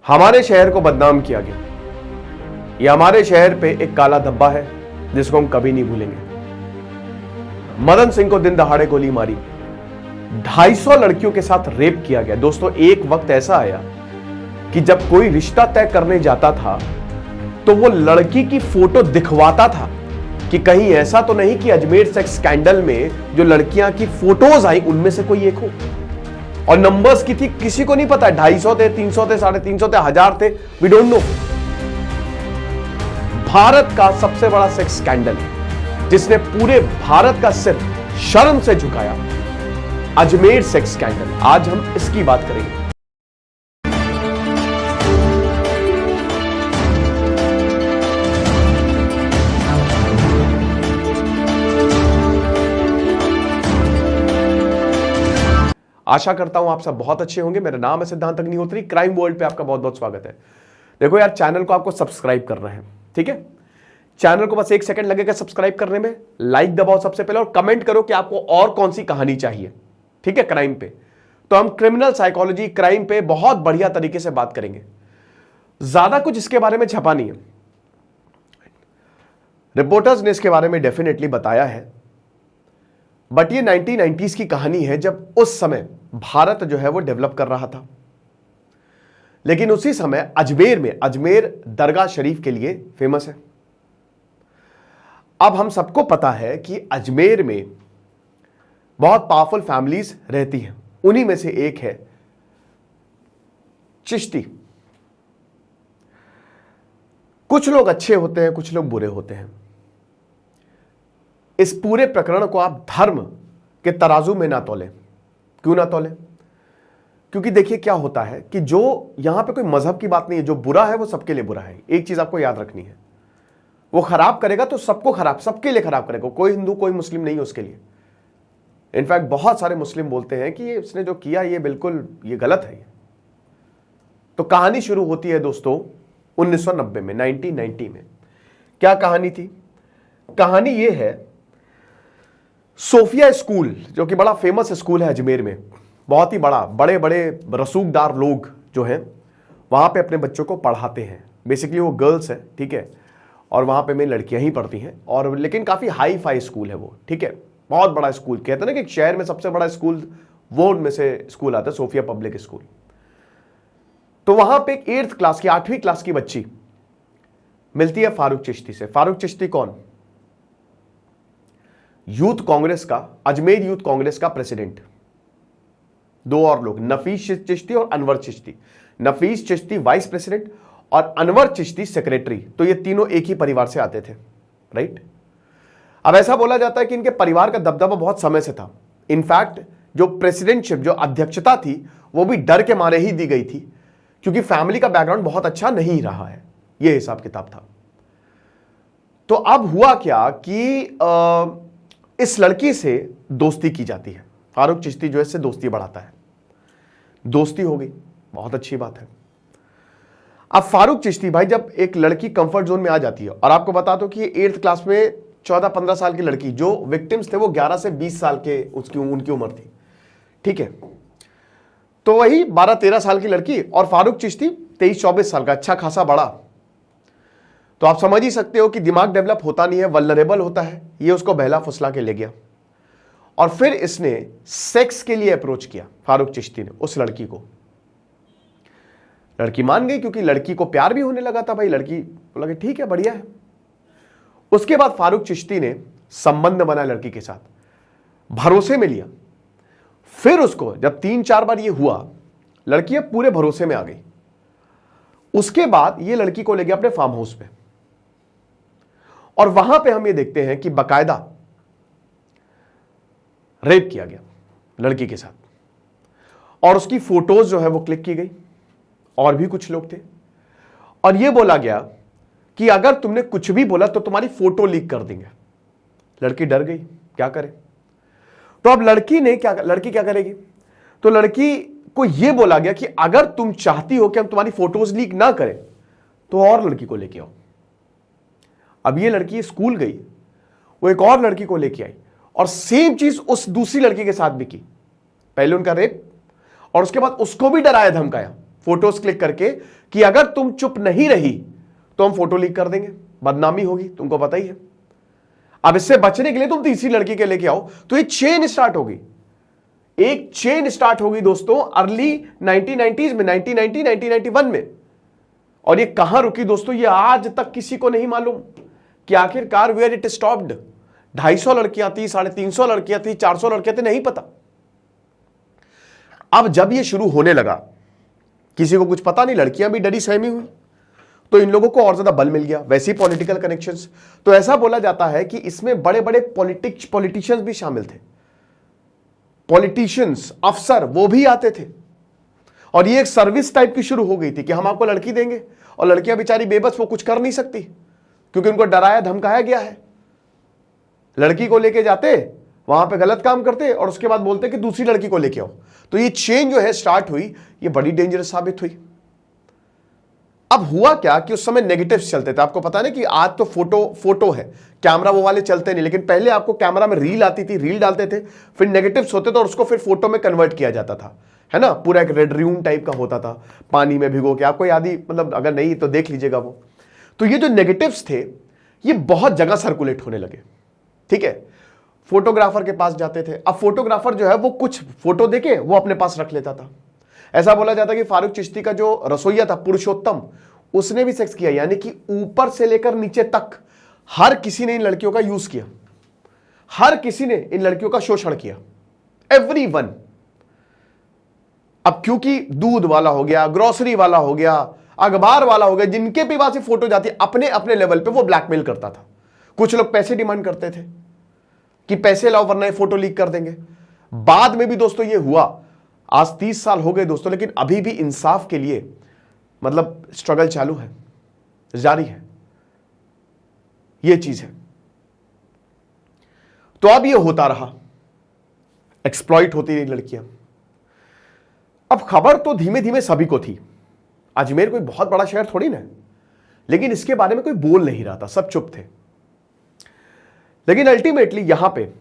हमारे शहर को बदनाम किया गया। यह हमारे शहर पे एक काला धब्बा है जिसको हम कभी नहीं भूलेंगे। मदन सिंह को दिन दहाड़े गोली मारी, 250 लड़कियों के साथ रेप किया गया। दोस्तों, एक वक्त ऐसा आया कि जब कोई रिश्ता तय करने जाता था तो वो लड़की की फोटो दिखवाता था कि कहीं ऐसा तो नहीं कि अजमेर सेक्स स्कैंडल में जो लड़कियां की फोटोज आई उनमें से कोई एक हो। और नंबर्स की थी किसी को नहीं पता, 250 थे, 300 थे, 350 थे, 1000 थे, वी डोंट नो। भारत का सबसे बड़ा सेक्स स्कैंडल जिसने पूरे भारत का सिर शर्म से झुकाया, अजमेर सेक्स स्कैंडल। आज हम इसकी बात करेंगे। आशा करता हूं आप सब बहुत अच्छे होंगे। मेरा नाम है सिद्धांत अग्निहोत्री। क्राइम वर्ल्ड पे आपका बहुत बहुत स्वागत है। देखो यार, चैनल को आपको सब्सक्राइब करना है, ठीक है? चैनल को बस 1 सेकंड लगेगा सब्सक्राइब करने में। लाइक दबाओ सबसे पहले और कमेंट करो कि आपको और कौन सी कहानी चाहिए, ठीक है? क्राइम पे तो हम क्रिमिनल साइकोलॉजी, क्राइम पे बहुत बढ़िया तरीके से बात करेंगे। ज्यादा कुछ इसके बारे में छपा नहीं है, रिपोर्टर्स ने इसके बारे में डेफिनेटली बताया है, बट ये 1990s की कहानी है जब उस समय भारत जो है वो डेवलप कर रहा था। लेकिन उसी समय अजमेर दरगाह शरीफ के लिए फेमस है। अब हम सबको पता है कि अजमेर में बहुत पावरफुल फैमिलीज रहती हैं। उन्हीं में से एक है चिश्ती। कुछ लोग अच्छे होते हैं, कुछ लोग बुरे होते हैं। इस पूरे प्रकरण को आप धर्म के तराजू में ना तोलें। क्यों ना तोलें? क्योंकि देखिए क्या होता है कि जो यहां पे कोई मजहब की बात नहीं है, जो बुरा है वो सबके लिए बुरा है। एक चीज आपको याद रखनी है, वो खराब करेगा तो सबको खराब, सबके लिए खराब करेगा। कोई हिंदू कोई मुस्लिम नहीं है उसके लिए। इनफैक्ट बहुत सारे मुस्लिम बोलते हैं कि ये इसने जो किया ये बिल्कुल ये गलत है। तो कहानी शुरू होती है दोस्तों 1990 में, 1990 में। क्या कहानी थी? कहानी ये है, सोफिया स्कूल जो कि बड़ा फेमस स्कूल है अजमेर में, बहुत ही बड़ा, बड़े बड़े रसूखदार लोग जो हैं वहाँ पे अपने बच्चों को पढ़ाते हैं। बेसिकली वो गर्ल्स है, ठीक है? और वहाँ पे मेरी लड़कियाँ ही पढ़ती हैं। और लेकिन काफ़ी हाई फाई स्कूल है वो, ठीक है? बहुत बड़ा स्कूल। कहते हैं ना कि एक शहर में सबसे बड़ा स्कूल, वो उनमें से स्कूल आता है, सोफिया पब्लिक स्कूल। तो वहाँ पे एक 8th क्लास की, 8वीं क्लास की बच्ची मिलती है फारूक चिश्ती से। फारूक चिश्ती कौन? यूथ कांग्रेस का, अजमेर यूथ कांग्रेस का प्रेसिडेंट। दो और लोग, नफीस चिश्ती और अनवर चिश्ती। नफीस चिश्ती वाइस प्रेसिडेंट और अनवर चिश्ती सेक्रेटरी। तो ये तीनों एक ही परिवार से आते थे, राइट? अब ऐसा बोला जाता है कि इनके परिवार का दबदबा बहुत समय से था। इनफैक्ट जो प्रेसिडेंटशिप, जो अध्यक्षता थी, वो भी डर के मारे ही दी गई थी, क्योंकि फैमिली का बैकग्राउंड बहुत अच्छा नहीं रहा है। यह हिसाब किताब था। तो अब हुआ क्या कि इस लड़की से दोस्ती की जाती है। फारूक चिश्ती जो है इससे दोस्ती बढ़ाता है। दोस्ती हो गई, बहुत अच्छी बात है। अब फारूक चिश्ती भाई, जब एक लड़की कंफर्ट जोन में आ जाती है, और आपको बता दो कि ये 8th क्लास में 14-15 साल की लड़की, जो विक्टिम्स थे वो 11 से 20 साल के उनकी उम्र थी, ठीक है? तो वही 12-13 साल की लड़की और फारूक चिश्ती 23-24 साल का, अच्छा खासा बड़ा। तो आप समझ ही सकते हो कि दिमाग डेवलप होता नहीं है, वल्नरेबल होता है। ये उसको बहला फुसला के ले गया और फिर इसने सेक्स के लिए अप्रोच किया फारूक चिश्ती ने उस लड़की को। लड़की मान गई, क्योंकि लड़की को प्यार भी होने लगा था भाई। लड़की को लगे ठीक है, बढ़िया है। उसके बाद फारूक चिश्ती ने संबंध बनाया लड़की के साथ, भरोसे में लिया। फिर उसको जब 3-4 बार ये हुआ, लड़की अब पूरे भरोसे में आ गई। उसके बाद ये लड़की को ले गया अपने फार्म हाउस पे, और वहां पे हम ये देखते हैं कि बकायदा रेप किया गया लड़की के साथ, और उसकी फोटोज जो है वो क्लिक की गई। और भी कुछ लोग थे, और ये बोला गया कि अगर तुमने कुछ भी बोला तो तुम्हारी फोटो लीक कर देंगे। लड़की डर गई, क्या करे? तो अब लड़की क्या करेगी? तो लड़की को यह बोला गया कि अगर तुम चाहती हो कि हम तुम्हारी फोटोज लीक ना करें तो और लड़की को लेके आओ। अब ये लड़की स्कूल गई, वो एक और लड़की को लेके आई, और सेम चीज उस दूसरी लड़की के साथ भी की। पहले उनका रेप, और उसके बाद उसको भी डराया धमकाया, फोटोज क्लिक करके कि अगर तुम चुप नहीं रही तो हम फोटो लीक कर देंगे, बदनामी होगी, तुमको पता ही है। अब इससे बचने के लिए तुम तीसरी लड़की के लेके आओ, तो ये चेन स्टार्ट होगी, एक चेन स्टार्ट होगी दोस्तों अर्ली 1990s में, 1990 1991 में। और ये कहां रुकी दोस्तों, ये आज तक किसी को नहीं मालूम कि आखिरकार वेयर इट स्टॉप्ड। 250 लड़कियां थी, 350 लड़कियां थी, 400 लड़कियां थी, नहीं पता। अब जब ये शुरू होने लगा, किसी को कुछ पता नहीं, लड़कियां भी डरी सहमी हुई, तो इन लोगों को और ज्यादा बल मिल गया। वैसे ही पॉलिटिकल कनेक्शंस, तो ऐसा बोला जाता है कि इसमें बड़े बड़े पॉलिटिशियंस भी शामिल थे, पॉलिटिशियंस, अफसर, वो भी आते थे। और ये एक सर्विस टाइप की शुरू हो गई थी कि हम आपको लड़की देंगे, और लड़कियां बेचारी बेबस, वो कुछ कर नहीं सकती क्योंकि उनको डराया धमकाया गया है। लड़की को लेके जाते, वहां पे गलत काम करते और उसके बाद बोलते कि दूसरी लड़की को लेके आओ। तो ये चेन जो है स्टार्ट हुई, ये बड़ी डेंजरस साबित हुई। अब हुआ क्या कि उस समय नेगेटिव्स चलते थे। आपको पता है ना कि आज तो फोटो है, कैमरा वो वाले चलते नहीं, लेकिन पहले आपको कैमरा में रील आती थी, रील डालते थे, फिर नेगेटिव्स होते थे और उसको फिर फोटो में कन्वर्ट किया जाता था, है ना। पूरा एक रेड र्यूम टाइप का होता था, पानी में भिगो के, आपको याद ही, मतलब अगर नहीं तो देख लीजिएगा वो। तो ये जो नेगेटिव्स थे ये बहुत जगह सर्कुलेट होने लगे, ठीक है। फोटोग्राफर के पास जाते थे। अब फोटोग्राफर जो है वो कुछ फोटो देके वो अपने पास रख लेता था। ऐसा बोला जाता कि फारूक चिश्ती का जो रसोइया था पुरुषोत्तम, उसने भी सेक्स किया, यानी कि ऊपर से लेकर नीचे तक हर किसी ने इन लड़कियों का यूज किया, हर किसी ने इन लड़कियों का शोषण किया, एवरीवन। अब क्योंकि दूध वाला हो गया, ग्रोसरी वाला हो गया, अखबार वाला हो गया, जिनके भी पास फोटो जाती अपने अपने लेवल पे वो ब्लैकमेल करता था। कुछ लोग पैसे डिमांड करते थे कि पैसे लाओ वरना ये फोटो लीक कर देंगे। बाद में भी दोस्तों ये हुआ, आज 30 साल हो गए दोस्तों, लेकिन अभी भी इंसाफ के लिए मतलब स्ट्रगल चालू है, जारी है, ये चीज है। तो अब ये होता रहा, एक्सप्लॉइट होती रही लड़कियां। अब खबर तो धीमे धीमे सभी को थी, अजमेर कोई बहुत बड़ा शहर थोड़ी ना है, लेकिन इसके बारे में कोई बोल नहीं रहा था, सब चुप थे। लेकिन अल्टीमेटली यहां पे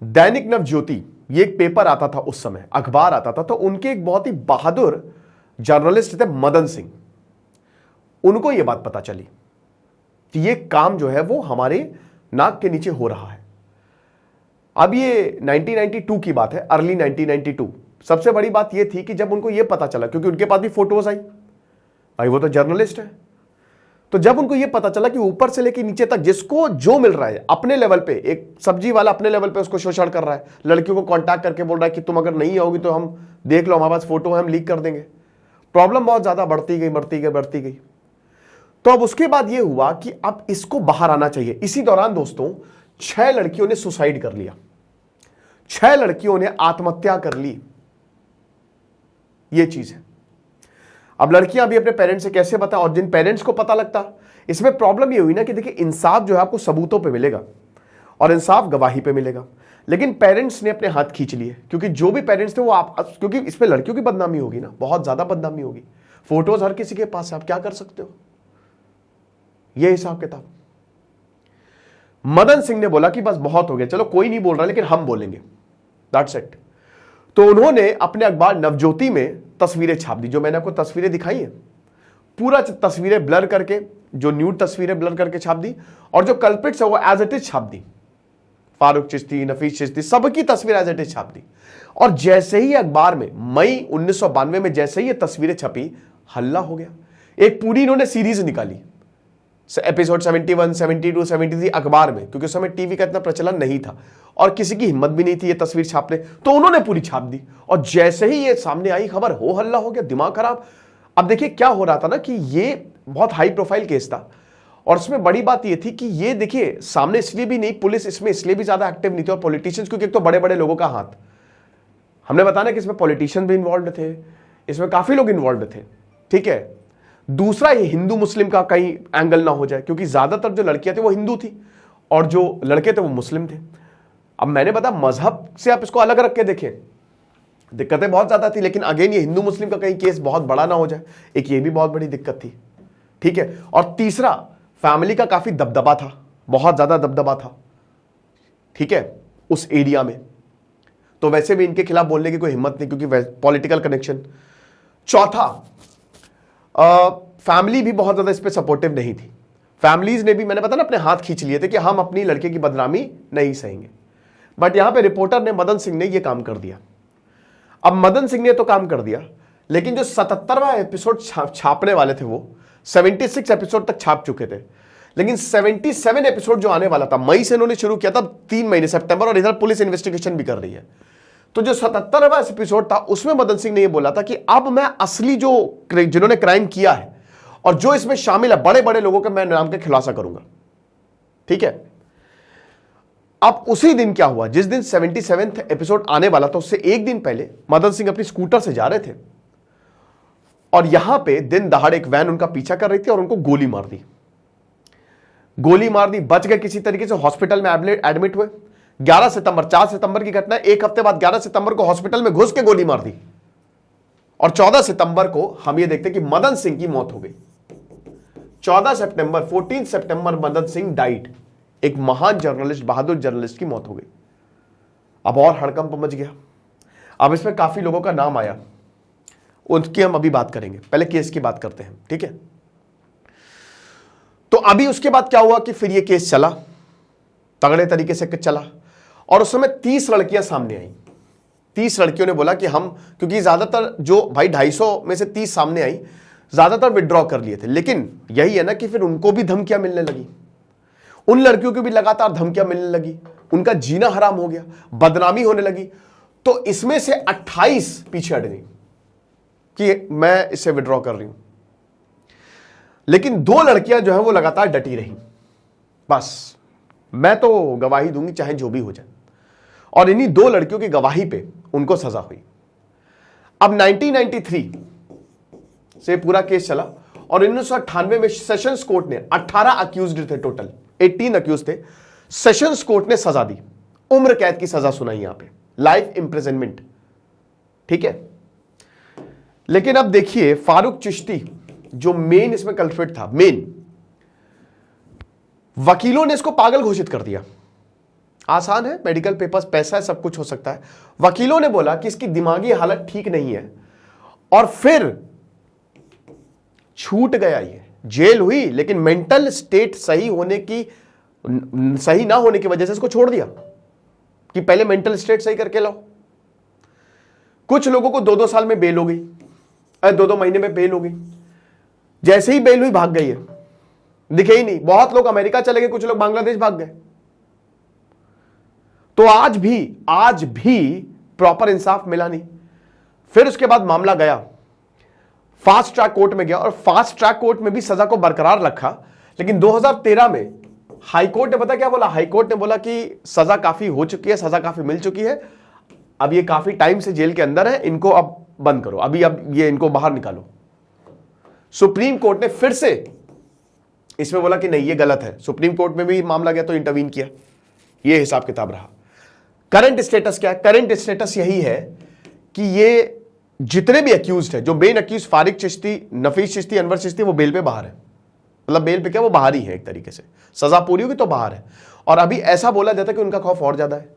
दैनिक नवज्योति, ये एक पेपर आता था उस समय, अखबार आता था, तो उनके एक बहुत ही बहादुर जर्नलिस्ट थे मदन सिंह। उनको यह बात पता चली कि ये काम जो है वो हमारे नाक के नीचे हो रहा है। अब ये 1992 की बात है, अर्ली 1992। सबसे बड़ी बात यह थी कि जब उनको यह पता चला, क्योंकि उनके पास भी फोटोज आई, भाई वो तो जर्नलिस्ट है, तो जब उनको यह पता चला कि ऊपर से लेकर नीचे तक जिसको जो मिल रहा है अपने लेवल पे, एक सब्जी वाला अपने लेवल पे उसको शोषण कर रहा है, लड़कियों को कांटेक्ट करके बोल रहा है कि तुम अगर नहीं आओगी तो हम देख लो, हमारे पास फोटो है, हम लीक कर देंगे। प्रॉब्लम बहुत ज्यादा बढ़ती गई। तो अब उसके बाद यह हुआ कि अब इसको बाहर आना चाहिए। इसी दौरान दोस्तों 6 लड़कियों ने सुसाइड कर लिया, 6 लड़कियों ने आत्महत्या कर ली, यह चीज है। अब लड़कियां भी अपने पेरेंट्स से कैसे बताएं, और जिन पेरेंट्स को पता लगता, इसमें प्रॉब्लम ये हुई ना कि देखिए इंसाफ जो है आपको सबूतों पे मिलेगा और इंसाफ गवाही पे मिलेगा, लेकिन पेरेंट्स ने अपने हाथ खींच लिए, क्योंकि जो भी पेरेंट्स थे वो क्योंकि इसमें लड़कियों की बदनामी होगी ना, बहुत ज्यादा बदनामी होगी, फोटोज हर किसी के पास है, आप क्या कर सकते हो, ये हिसाब किताब। मदन सिंह ने बोला कि बस बहुत हो गया, चलो कोई नहीं बोल रहा लेकिन हम बोलेंगे, दैट्स इट। तो उन्होंने अपने अखबार नवज्योति में तस्वीरें छाप दी, जो मैंने आपको तस्वीरें दिखाई है, पूरा तस्वीरें ब्लर करके, जो न्यूड तस्वीरें ब्लर करके छाप दी, और जो कल्प्रिट्स है वो एज इट इज छाप दी, फारूक चिश्ती, नफीस चिश्ती, सबकी तस्वीर एज इट इज छाप दी। और जैसे ही अखबार में मई 1992 में जैसे ही ये तस्वीरें छपी, हल्ला हो गया। एक पूरी इन्होंने सीरीज निकाली, एपिसोड 71, 72, 73 अखबार में, क्योंकि उस समय टीवी का इतना प्रचलन नहीं था और किसी की हिम्मत भी नहीं थी ये तस्वीर छापने, तो उन्होंने पूरी छाप दी। और जैसे ही ये सामने आई खबर, हो हल्ला हो गया, दिमाग खराब। अब देखिए क्या हो रहा था ना कि ये बहुत हाई प्रोफाइल केस था, और इसमें बड़ी बात ये थी कि ये देखिए सामने इसलिए भी नहीं, पुलिस इसमें इसलिए भी ज्यादा एक्टिव नहीं थी, और पॉलिटिशियंस, क्योंकि एक तो बड़े बड़े लोगों का हाथ, हमने बताया कि इसमें पॉलिटिशियन भी इन्वॉल्व थे, इसमें काफी लोग इन्वॉल्व थे, ठीक है। दूसरा, ये हिंदू मुस्लिम का कहीं एंगल ना हो जाए, क्योंकि ज्यादातर जो लड़कियां थी वो हिंदू थी और जो लड़के थे वो मुस्लिम थे। अब मैंने बताया मजहब से आप इसको अलग रख के देखें, दिक्कतें बहुत ज्यादा थी, लेकिन अगेन ये हिंदू मुस्लिम का कहीं केस बहुत बड़ा ना हो जाए, एक ये भी बहुत बड़ी दिक्कत थी, ठीक है। और तीसरा, फैमिली का काफी दबदबा था, बहुत ज्यादा दबदबा था, ठीक है, उस एरिया में। तो वैसे भी इनके खिलाफ बोलने की कोई हिम्मत नहीं, क्योंकि पॉलिटिकल कनेक्शन। चौथा, फैमिली भी बहुत ज्यादा इस पे सपोर्टिव नहीं थी। फैमिलीज ने भी, मैंने पता ना, अपने हाथ खींच लिए थे कि हम अपनी लड़के की बदनामी नहीं सहेंगे। बट यहां पे रिपोर्टर ने, मदन सिंह ने, यह काम कर दिया। अब मदन सिंह ने तो काम कर दिया, लेकिन जो 77वां एपिसोड छापने वाले थे वो 76 एपिसोड तक छाप चुके थे, लेकिन 77 एपिसोड जो आने वाला था, मई से इन्होंने शुरू किया था, 3 महीने सितंबर, और इधर पुलिस इन्वेस्टिगेशन भी कर रही है। तो जो 77वां एपिसोड था उसमें मदन सिंह ने यह बोला था कि अब मैं असली जो जिन्होंने क्राइम किया है और जो इसमें शामिल है, बड़े बड़े लोगों के मैं नाम के खुलासा करूंगा। ठीक है। अब उसी दिन क्या हुआ, जिस दिन 77वां एपिसोड आने वाला था उससे एक दिन पहले मदन सिंह अपनी स्कूटर से जा रहे थे और यहां पे दिन दहाड़े एक वैन उनका पीछा कर रही थी और उनको गोली मार दी। बच गए किसी तरीके से, हॉस्पिटल में एडमिट हुए। 11 सितंबर, 4 सितंबर की घटना, एक हफ्ते बाद 11 सितंबर को हॉस्पिटल में घुस के गोली मार दी और 14 सितंबर को हम ये देखते कि मदन सिंह की मौत हो गई। 14 सितंबर मदन सिंह डाइड। एक महान जर्नलिस्ट, बहादुर जर्नलिस्ट की मौत हो गई। अब और हड़कंप मच गया। अब इसमें काफी लोगों का नाम आया, उनकी हम अभी बात करेंगे, पहले केस की बात करते हैं। ठीक है। तो अभी उसके बाद क्या हुआ कि फिर ये केस चला, तगड़े तरीके से चला, और उस समय 30 लड़कियां सामने आई। 30 लड़कियों ने बोला कि हम, क्योंकि ज्यादातर जो भाई 250 में से 30 सामने आई, ज्यादातर विड्रॉ कर लिए थे, लेकिन यही है ना कि फिर उनको भी धमकियां मिलने लगी, उन लड़कियों को भी लगातार धमकियां मिलने लगी, उनका जीना हराम हो गया, बदनामी होने लगी। तो इसमें से 28 पीछे हट गई कि मैं इससे विड्रॉ कर रही हूं, लेकिन 2 लड़कियां जो है वो लगातार डटी रही, बस मैं तो गवाही दूंगी चाहे जो भी हो जाए, और इन्हीं 2 लड़कियों की गवाही पे उनको सजा हुई। अब 1993 से पूरा केस चला और 1998 में सेशंस कोर्ट ने 18 अक्यूज्ड थे, टोटल 18 अक्यूज थे, सेशंस कोर्ट ने सजा दी, उम्र कैद की सजा सुनाई, यहां पे लाइफ इंप्रिजनमेंट। ठीक है। लेकिन अब देखिए, फारूक चिश्ती जो मेन इसमें कल्प्रिट था, मेन, वकीलों ने इसको पागल घोषित कर दिया। आसान है, मेडिकल पेपर्स, पैसा है, सब कुछ हो सकता है। वकीलों ने बोला कि इसकी दिमागी हालत ठीक नहीं है, और फिर छूट गया, ये जेल हुई, लेकिन मेंटल स्टेट सही ना होने की वजह से इसको छोड़ दिया कि पहले मेंटल स्टेट सही करके लाओ। कुछ लोगों को 2-2 साल में बेल हो गई, 2-2 महीने में बेल हो गई, जैसे ही बेल हुई भाग गई है, दिखे ही नहीं। बहुत लोग अमेरिका चले गए, कुछ लोग बांग्लादेश भाग गए। तो आज भी प्रॉपर इंसाफ मिला नहीं। फिर उसके बाद मामला गया, फास्ट ट्रैक कोर्ट में गया, और फास्ट ट्रैक कोर्ट में भी सजा को बरकरार रखा, लेकिन 2013 में हाई कोर्ट ने पता क्या बोला? हाई कोर्ट ने बोला कि सजा काफी हो चुकी है, सजा काफी मिल चुकी है, अब ये काफी टाइम से जेल के अंदर है, इनको अब बंद करो, अब ये इनको बाहर निकालो। सुप्रीम कोर्ट ने फिर से इसमें बोला कि नहीं, ये गलत है। सुप्रीम कोर्ट में भी मामला गया तो इंटरवीन किया, ये हिसाब किताब रहा। करंट स्टेटस क्या है? करंट स्टेटस यही है कि ये जितने भी अक्यूज्ड है, जो मेन अक्यूज फारिक चिश्ती, नफीस चिश्ती, अनवर चिश्ती, वो बेल पे बाहर है। मतलब बेल पे क्या, वो बाहर ही है एक तरीके से, सजा पूरी होगी तो बाहर है। और अभी ऐसा बोला जाता है कि उनका खौफ और ज्यादा है,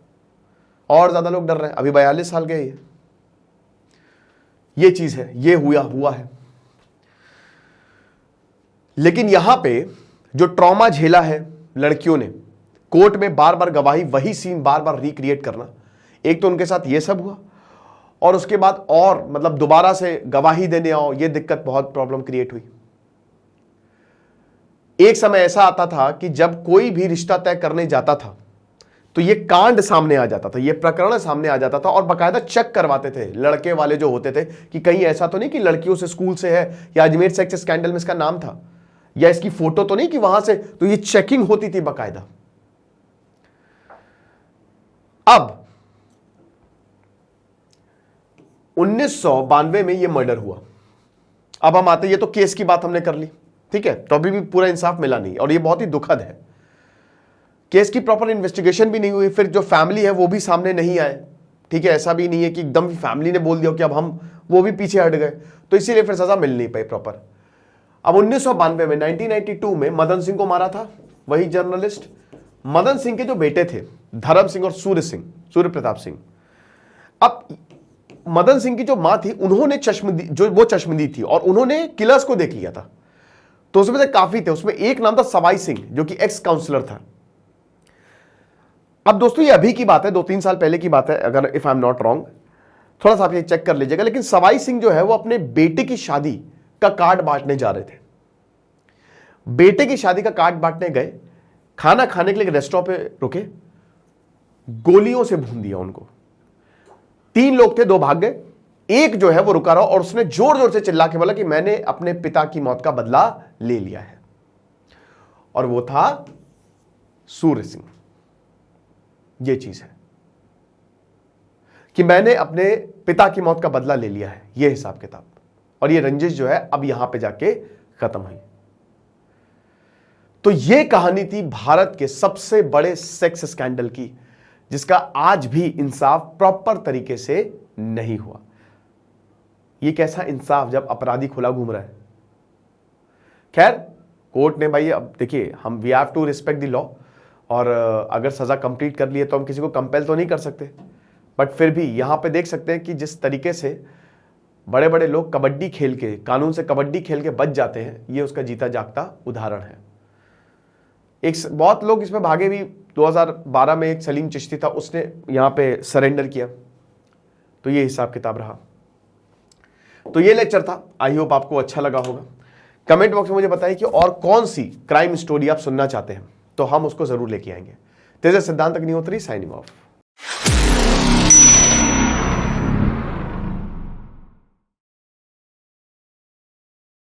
और ज्यादा लोग डर रहे हैं। अभी 42 साल के ये चीज है, ये हुआ है। लेकिन यहां पे जो ट्रॉमा झेला है लड़कियों ने, कोर्ट में बार बार गवाही, वही सीन बार बार रिक्रिएट करना, एक तो उनके साथ ये सब हुआ, और उसके बाद और मतलब दोबारा से गवाही देने आओ, ये दिक्कत, बहुत प्रॉब्लम क्रिएट हुई। एक समय ऐसा आता था कि जब कोई भी रिश्ता तय करने जाता था तो ये कांड सामने आ जाता था, ये प्रकरण सामने आ जाता था, और बाकायदा चेक करवाते थे लड़के वाले जो होते थे कि कहीं ऐसा तो नहीं कि लड़कियों से स्कूल से है, या अजमेर सेक्स स्कैंडल में इसका नाम था, या इसकी फोटो तो नहीं कि वहां से, तो ये चेकिंग होती थी बाकायदा। अब 1992 में ये मर्डर हुआ। अब हम आते, ये तो केस की बात हमने कर ली, ठीक है, तो अभी भी पूरा इंसाफ मिला नहीं, और ये बहुत ही दुखद है। केस की प्रॉपर इन्वेस्टिगेशन भी नहीं हुई, फिर जो फैमिली है वो भी सामने नहीं आए, ठीक है, ऐसा भी नहीं है कि एकदम फैमिली ने बोल दिया कि अब हम, वो भी पीछे हट गए, तो इसीलिए फिर सजा मिल नहीं पाई प्रॉपर। अब 1992 में, 1992 में मदन सिंह को मारा था वही जर्नलिस्ट। मदन सिंह के जो बेटे थे, धर्म सिंह और सूर्य प्रताप सिंह। अब मदन सिंह की जो मां थी उन्होंने चश्मदीद थी और उन्होंने किलर्स को देख लिया था, तो उसमें से काफी थे। उसमें एक नाम था सवाई सिंह जो कि एक्स काउंसलर था। अब दोस्तों ये अभी की बात है, 2-3 साल पहले की बात है, अगर if I am not wrong, थोड़ा सा आप ये चेक कर लीजिएगा। लेकिन सवाई सिंह जो है वो अपने बेटे की शादी का कार्ड बांटने जा रहे थे। बेटे की शादी का कार्ड बांटने गए, खाना खाने के लिए रेस्टोरेंट पे रुके, गोलियों से भून दिया उनको। 3 लोग थे, 2 भाग गए, एक जो है वो रुका रहा और उसने जोर जोर से चिल्ला के बोला कि मैंने अपने पिता की मौत का बदला ले लिया है, और वो था सूर्य सिंह। ये चीज है कि मैंने अपने पिता की मौत का बदला ले लिया है, ये हिसाब किताब। और ये रंजिश जो है अब यहां पे जाके खत्म हुई। तो ये कहानी थी भारत के सबसे बड़े सेक्स स्कैंडल की, जिसका आज भी इंसाफ प्रॉपर तरीके से नहीं हुआ। ये कैसा इंसाफ जब अपराधी खुला घूम रहा है। खैर कोर्ट ने भाई, अब देखिए, हम we have to respect the law, और अगर सजा कंप्लीट कर ली है तो हम किसी को कंपेल तो नहीं कर सकते, बट फिर भी यहां पे देख सकते हैं कि जिस तरीके से बड़े बड़े लोग कबड्डी खेल के, कानून से कबड्डी खेल के बच जाते हैं, ये उसका जीता जागता उदाहरण है। बहुत लोग इसमें भागे भी। 2012 में एक सलीम चिश्ती था, उसने यहां पे सरेंडर किया। तो ये हिसाब किताब रहा। तो ये लेक्चर था, आई होप आपको अच्छा लगा होगा। कमेंट बॉक्स में मुझे बताइए कि और कौन सी क्राइम स्टोरी आप सुनना चाहते हैं, तो हम उसको जरूर लेके आएंगे। तेज सिद्धांत अग्निहोत्री साइनिंग ऑफ।